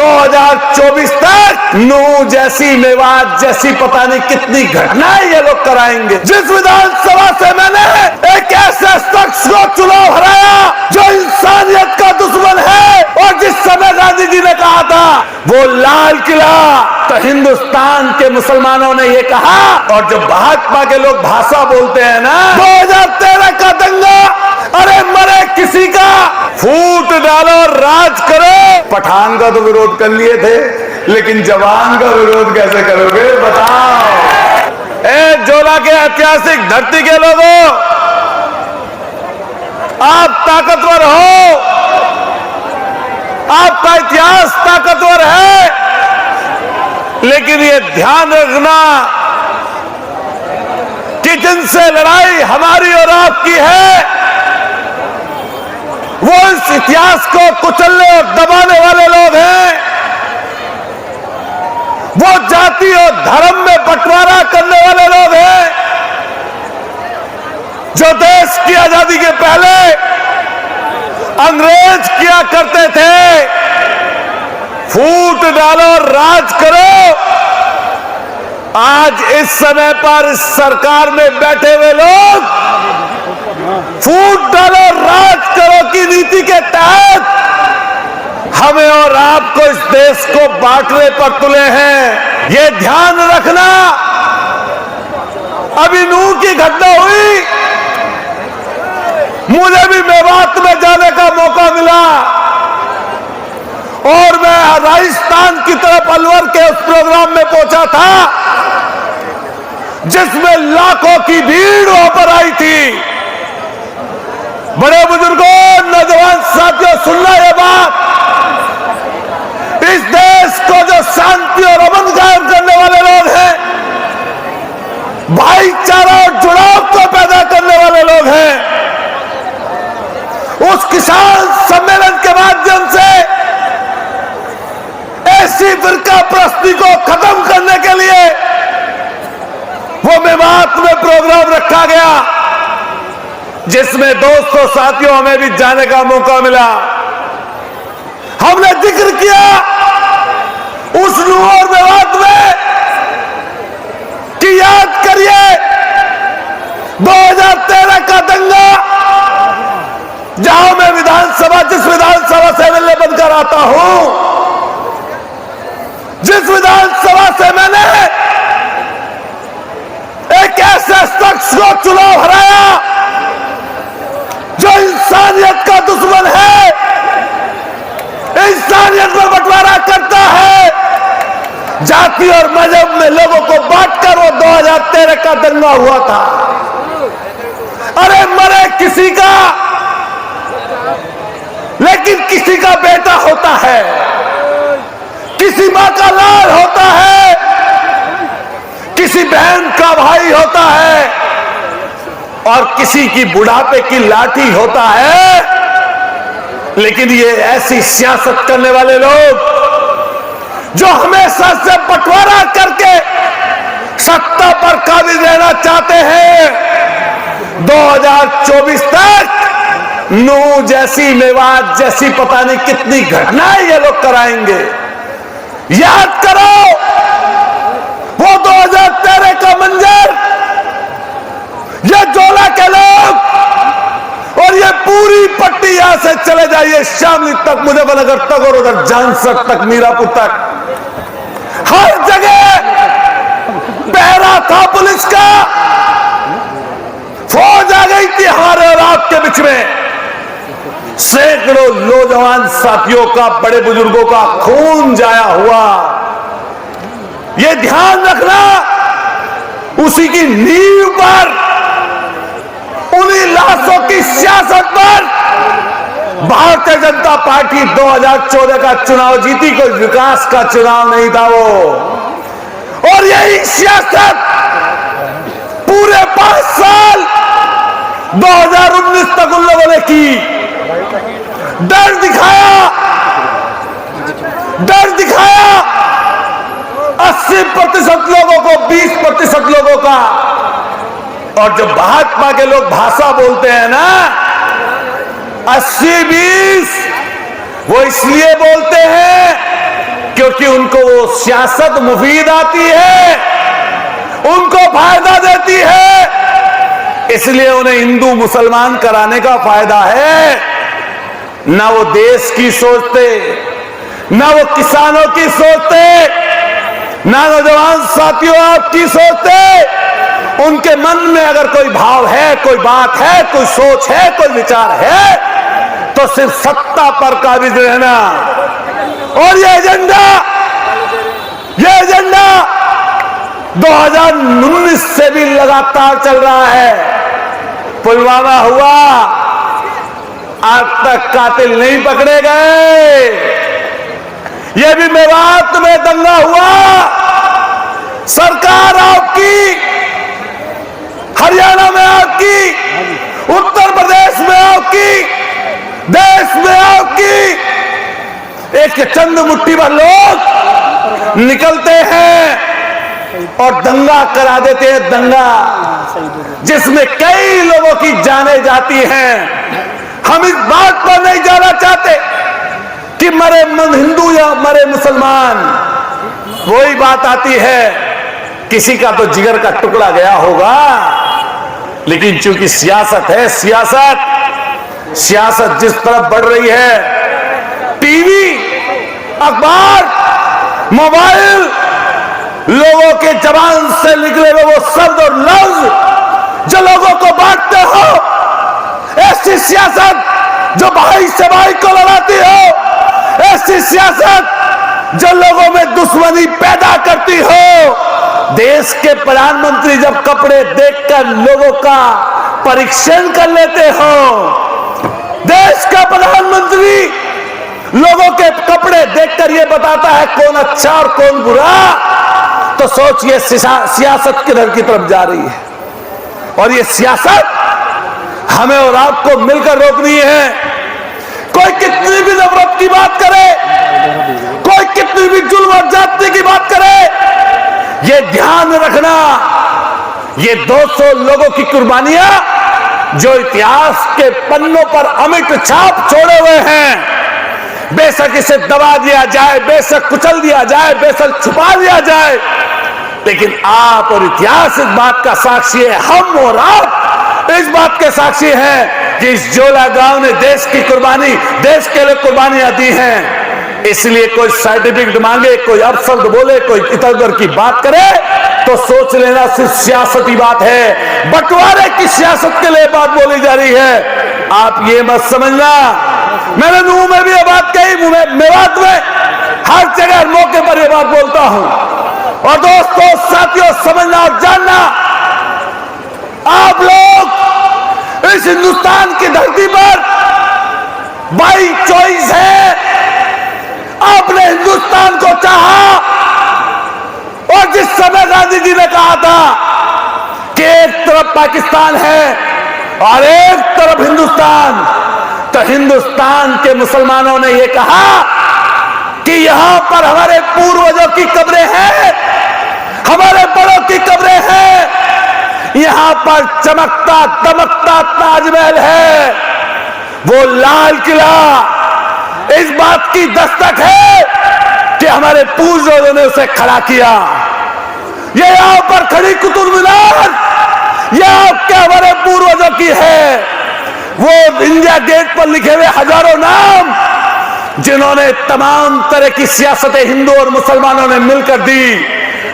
2024 तक नूह जैसी, मेवात जैसी पता नहीं कितनी घटनाएं ये लोग कराएंगे। जिस विधानसभा से मैंने एक ऐसे शख्स को चुनाव हराया जो इंसानियत का दुश्मन है, और जिस समय गांधी जी ने कहा था वो लाल किला, तो हिंदुस्तान के मुसलमानों ने ये कहा। और जो भाजपा के लोग भाषा बोलते हैं ना, 2013 का दंगा, अरे मरे किसी का, फूट डालो राज करो। पठान का तो विरोध कर लिए थे, लेकिन जवान का विरोध कैसे करोगे बताओ। ए जोला के ऐतिहासिक धरती के लोगों, आप ताकतवर हो, आपका इतिहास ताकतवर है, लेकिन ये ध्यान रखना कि जिनसे लड़ाई हमारी और आपकी है, वो इस इतिहास को कुचलने और दबाने वाले लोग हैं। वो जाति और धर्म में बंटवारा करने वाले लोग हैं, जो देश की आजादी के पहले अंग्रेज किया करते थे। फूट डालो राज करो। आज इस समय पर इस सरकार में बैठे हुए लोग फूट डालो राज करो की नीति के तहत हमें और आपको इस देश को बांटने पर तुले हैं। ये ध्यान रखना। अभी नूह की घटना हुई, मुझे भी मेवात में जाने का मौका मिला, और मैं राजस्थान की तरफ अलवर के उस प्रोग्राम में पहुंचा था जिसमें लाखों की भीड़ वहां पर आई थी। बड़े बुजुर्गों, नौजवान साथियों, सुनना ये बात, इस देश को जो शांति और अमन कायम करने वाले लोग हैं, भाईचारा और जुड़ाव को पैदा करने वाले लोग हैं, उस किसान सम्मेलन के माध्यम से ऐसी फिरका प्रस्ती को खत्म करने के लिए वो मेवात में प्रोग्राम रखा गया, जिसमें दोस्तों साथियों हमें भी जाने का मौका मिला। हमने जिक्र किया उस नूह और मेवात में कि याद करिए 2013 का दंगा, जहां मैं जिस विधानसभा से एमएलए बनकर आता हूं, जिस विधानसभा से मैंने एक ऐसे शख्स को चुनाव हराया जो इंसानियत का दुश्मन है, इंसानियत में बंटवारा करता है, जाति और मजहब में लोगों को बांटकर वो 2013 का दंगा हुआ था। अरे मरे किसी का, लेकिन किसी का बेटा होता है, किसी मां का लाल होता है, किसी बहन का भाई होता है, और किसी की बुढ़ापे की लाठी होता है। लेकिन ये ऐसी सियासत करने वाले लोग जो हमेशा से बंटवारा करके सत्ता पर काबिज रहना चाहते हैं, 2024 तक नूह जैसी, मेवात जैसी पता नहीं कितनी घटनाएं ये लोग कराएंगे। याद करो वो 2013 का मंजर, ये जोला के लोग, और ये पूरी पट्टी यहां से चले जाइए शामली तक, मुजफ्फरनगर तक, और उधर जानसर तक, मीरापुर तक, हर जगह पहरा था पुलिस का, फौज आ गई थी हमारे और आपके बीच में। सैकड़ों नौजवान साथियों का, बड़े बुजुर्गों का खून जाया हुआ। यह ध्यान रखना, उसी की नींव पर, उन्हीं लाशों की सियासत पर भारतीय जनता पार्टी 2014 का चुनाव जीती। कोई विकास का चुनाव नहीं था वो, और यही सियासत पूरे 5 साल 2019 तक उन लोगों ने की। डर दिखाया, डर दिखाया 80% लोगों को, 20% लोगों का। और जो भाजपा के लोग भाषा बोलते हैं ना 80-20, वो इसलिए बोलते हैं क्योंकि उनको वो सियासत मुफीद आती है, उनको फायदा देती है, इसलिए उन्हें हिंदू मुसलमान कराने का फायदा है। ना वो देश की सोचते, ना वो किसानों की सोचते, ना नौजवान साथियों आपकी सोचते। उनके मन में अगर कोई भाव है, कोई बात है, कोई सोच है, कोई विचार है, तो सिर्फ सत्ता पर काबिज रहना। और ये एजेंडा 2019 से भी लगातार चल रहा है। पुलवामा हुआ, आज तक कातिल नहीं पकड़े गए। ये भी मेवात में दंगा हुआ, सरकार आपकी, हरियाणा में आपकी, उत्तर प्रदेश में आपकी, देश में आपकी, एक चंद मुट्ठी भर लोग निकलते हैं और दंगा करा देते हैं, दंगा जिसमें कई लोगों की जानें जाती हैं। हम इस बात पर नहीं जाना चाहते कि मरे हिंदू या मरे मुसलमान, वही बात आती है किसी का तो जिगर का टुकड़ा गया होगा, लेकिन चूंकि सियासत है, सियासत जिस तरफ बढ़ रही है, टीवी, अखबार, मोबाइल, लोगों के जबान से निकले हुए वो शब्द और लफ्ज जो लोगों को बांटते हो, ऐसी सियासत जो भाई से भाई को लड़ाती हो, ऐसी सियासत जो लोगों में दुश्मनी पैदा करती हो। देश के प्रधानमंत्री जब कपड़े देखकर लोगों का परीक्षण कर लेते हो, देश का प्रधानमंत्री लोगों के कपड़े देखकर यह बताता है कौन अच्छा और कौन बुरा, तो सोचिए सियासत किधर की तरफ जा रही है। और ये सियासत हमें और आपको मिलकर रोकनी है। कोई कितनी भी नफरत की बात करे, कोई कितनी भी जुल्म और जाति की बात करे, ये ध्यान रखना, ये 200 लोगों की कुर्बानियां जो इतिहास के पन्नों पर अमिट छाप छोड़े हुए हैं, बेशक इसे दबा दिया जाए, बेशक कुचल दिया जाए, बेशक छुपा दिया जाए, लेकिन आप और इतिहास इस बात का साक्षी है, हम और आप इस बात के साक्षी हैं कि इस जोला गांव ने देश की कुर्बानी, देश के लिए कुर्बानियां दी हैं। इसलिए कोई सर्टिफिकेट मांगे, कोई अपशब्द बोले, कोई इधर उधर की बात करे, तो सोच लेना सिर्फ सियासती बात है, बंटवारे की सियासत के लिए बात बोली जा रही है। आप ये मत समझना, मैंने नूह में भी ये बात कही, मेवात में, हर जगह मौके पर ये बात बोलता हूं। और दोस्तों, साथियों, समझना और जानना, आप लोग इस हिंदुस्तान की धरती पर बाई चॉइस है, आपने हिंदुस्तान को चाहा। और जिस समय गांधी जी ने कहा था कि एक तरफ पाकिस्तान है और एक तरफ हिंदुस्तान, तो हिंदुस्तान के मुसलमानों ने यह कहा कि यहां पर हमारे पूर्वजों की कब्रें हैं, हमारे बड़ों की कब्रें हैं, यहां पर चमकता दमकता ताजमहल है, वो लाल किला इस बात की दस्तक है कि हमारे पूर्वजों ने उसे खड़ा किया। ये यहां पर खड़ी कुतुब मीनार, ये आपके हमारे पूर्वजों की है। वो इंडिया गेट पर लिखे हुए हजारों नाम जिन्होंने तमाम तरह की सियासतें हिंदू और मुसलमानों ने मिलकर दी,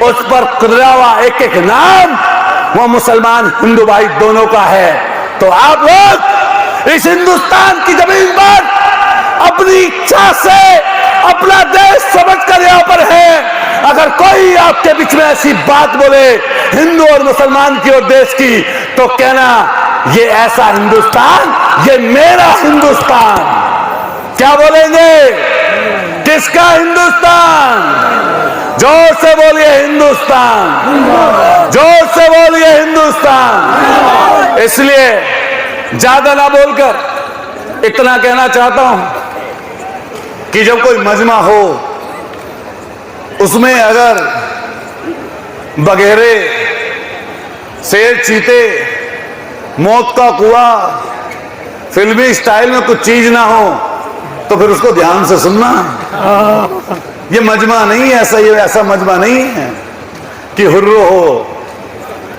उस पर खुदरावा एक एक नाम वो मुसलमान हिंदू भाई दोनों का है। तो आप लोग इस हिंदुस्तान की जमीन पर अपनी इच्छा से अपना देश समझकर यहां पर है। अगर कोई आपके बीच में ऐसी बात बोले हिंदू और मुसलमान की और देश की, तो कहना ये ऐसा हिंदुस्तान, ये मेरा हिंदुस्तान। क्या बोलेंगे? किसका हिंदुस्तान? जोर से बोलिए हिंदुस्तान, जोर से बोलिए हिंदुस्तान। इसलिए ज्यादा ना बोलकर इतना कहना चाहता हूं कि जब कोई मजमा हो, उसमें अगर बघेरे, शेर, चीते, मौत का कुआं, फिल्मी स्टाइल में कुछ चीज ना हो, तो फिर उसको ध्यान से सुनना। ये मजमा नहीं है, ऐसा मजमा नहीं है कि हुर्रो हो।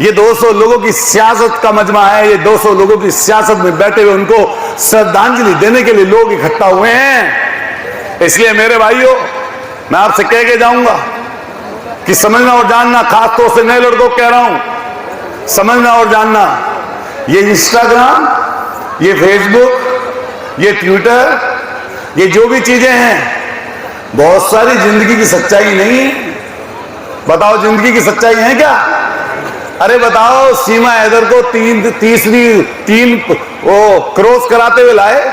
ये 200 लोगों की सियासत का मजमा है। ये 200 लोगों की सियासत में बैठे हुए उनको श्रद्धांजलि देने के लिए लोग इकट्ठा हुए हैं। इसलिए मेरे भाइयों, मैं आपसे कह के जाऊंगा कि समझना और जानना, खासतौर से नए लड़कों को कह रहा हूं, समझना और जानना, ये इंस्टाग्राम, ये फेसबुक, ये ट्विटर, ये जो भी चीजें हैं, बहुत सारी जिंदगी की सच्चाई नहीं है। बताओ जिंदगी की सच्चाई है क्या? अरे बताओ, सीमा हैदर को तीन वो क्रॉस कराते हुए लाए।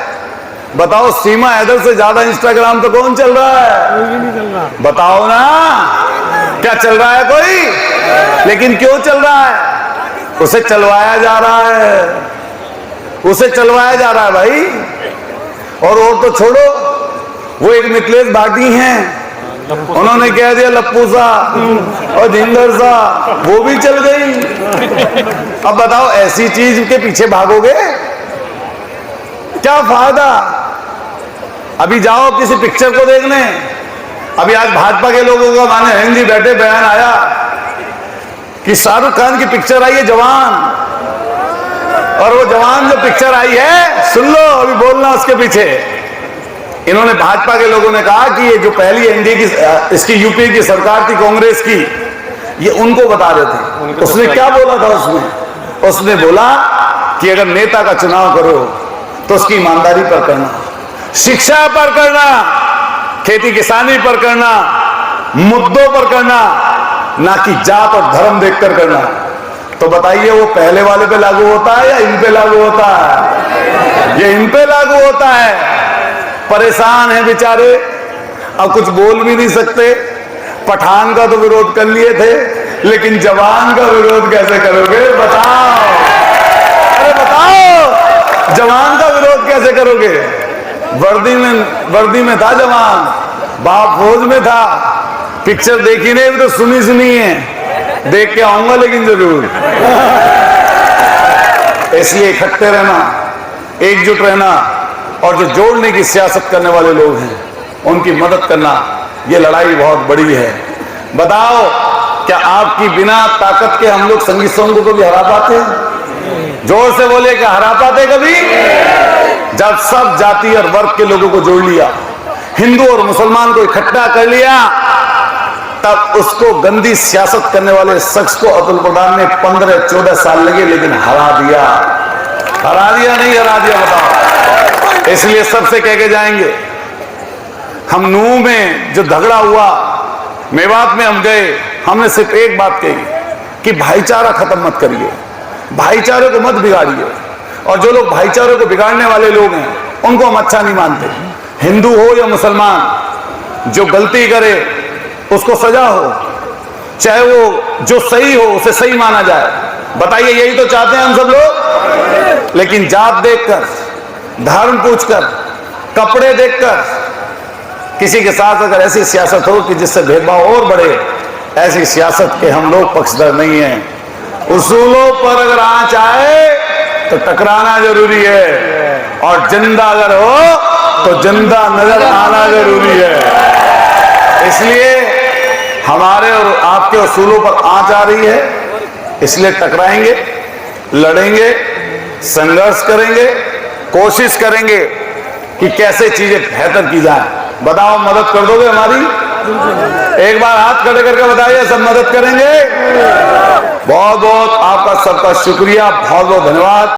बताओ, सीमा हैदर से ज्यादा इंस्टाग्राम तो कौन चल रहा है? कोई नहीं चल रहा। बताओ ना, क्या चल रहा है कोई? लेकिन क्यों चल रहा है? उसे चलवाया जा रहा है, उसे चलवाया जा रहा है भाई। और तो छोड़ो, वो एक मिथिलेश भाटी हैं, उन्होंने कह दिया लप्पू सा और धिंगर सा, वो भी चल गई। अब बताओ, ऐसी चीज के पीछे भागोगे? क्या फायदा? अभी जाओ किसी पिक्चर को देखने। अभी आज भाजपा के लोगों का माने हिंदी बैठे बयान आया कि शाहरुख खान की पिक्चर आई है जवान, और वो जवान जो पिक्चर आई है, सुन लो, अभी बोलना उसके पीछे। इन्होंने, भाजपा के लोगों ने कहा कि ये जो पहली एनडीए की, इसकी यूपी की सरकार थी कांग्रेस की, ये उनको बता रहे थे। उसने क्या बोला था उसने बोला कि अगर नेता का चुनाव करो तो उसकी ईमानदारी पर करना, शिक्षा पर करना, खेती किसानी पर करना, मुद्दों पर करना, ना कि जात और धर्म देखकर करना। तो बताइए, वो पहले वाले पे लागू होता है या इन पे लागू होता है? ये इन पे लागू होता है। परेशान है बेचारे, अब कुछ बोल भी नहीं सकते। पठान का तो विरोध कर लिए थे, लेकिन जवान का विरोध कैसे करोगे? बताओ, अरे बताओ, जवान का विरोध कैसे करोगे? वर्दी में था जवान, बाप फौज में था। पिक्चर देखी नहीं, तो सुनी है, देख के आऊंगा लेकिन जरूर। इसलिए इकट्ठे रहना, एकजुट रहना, और जो जोड़ने की सियासत करने वाले लोग हैं उनकी मदद करना, ये लड़ाई बहुत बड़ी है। बताओ, क्या आपकी बिना ताकत के हम लोग संगीत संघ को भी हरा पाते हैं? जोर से बोले, क्या हरा पाते कभी? जब सब जाति और वर्ग के लोगों को जोड़ लिया, हिंदू और मुसलमान को इकट्ठा कर लिया, तब उसको गंदी सियासत करने वाले शख्स को अतुल प्रधान ने 15-14 साल लगे, लेकिन हरा दिया। नहीं हरा दिया? बताओ। इसलिए सबसे कह के जाएंगे, हम नूह में जो झगड़ा हुआ, मेवात में हम गए, हमने सिर्फ एक बात कही कि भाईचारा खत्म मत करिए, भाईचारे को मत बिगाड़िए। और जो लोग भाईचारे को बिगाड़ने वाले लोग हैं, उनको हम अच्छा नहीं मानते। हिंदू हो या मुसलमान, जो गलती करे उसको सजा हो, चाहे वो जो सही हो उसे सही माना जाए। बताइए, यही तो चाहते हैं हम सब लोग। लेकिन जात देखकर, धर्म पूछकर, कपड़े देखकर किसी के साथ अगर ऐसी सियासत हो कि जिससे भेदभाव और बढ़े, ऐसी सियासत के हम लोग पक्षधर नहीं हैं। उसूलों पर अगर आंच आए तो टकराना जरूरी है, और जिंदा अगर हो तो जिंदा नजर आना जरूरी है। इसलिए हमारे और आपके उसूलों पर आंच आ रही है, इसलिए टकराएंगे, लड़ेंगे, संघर्ष करेंगे, कोशिश करेंगे कि कैसे चीजें बेहतर की जाए। बताओ, मदद कर दोगे हमारी? एक बार हाथ खड़े करके बताइए, सब मदद करेंगे। बहुत बहुत आपका सबका शुक्रिया, बहुत बहुत धन्यवाद।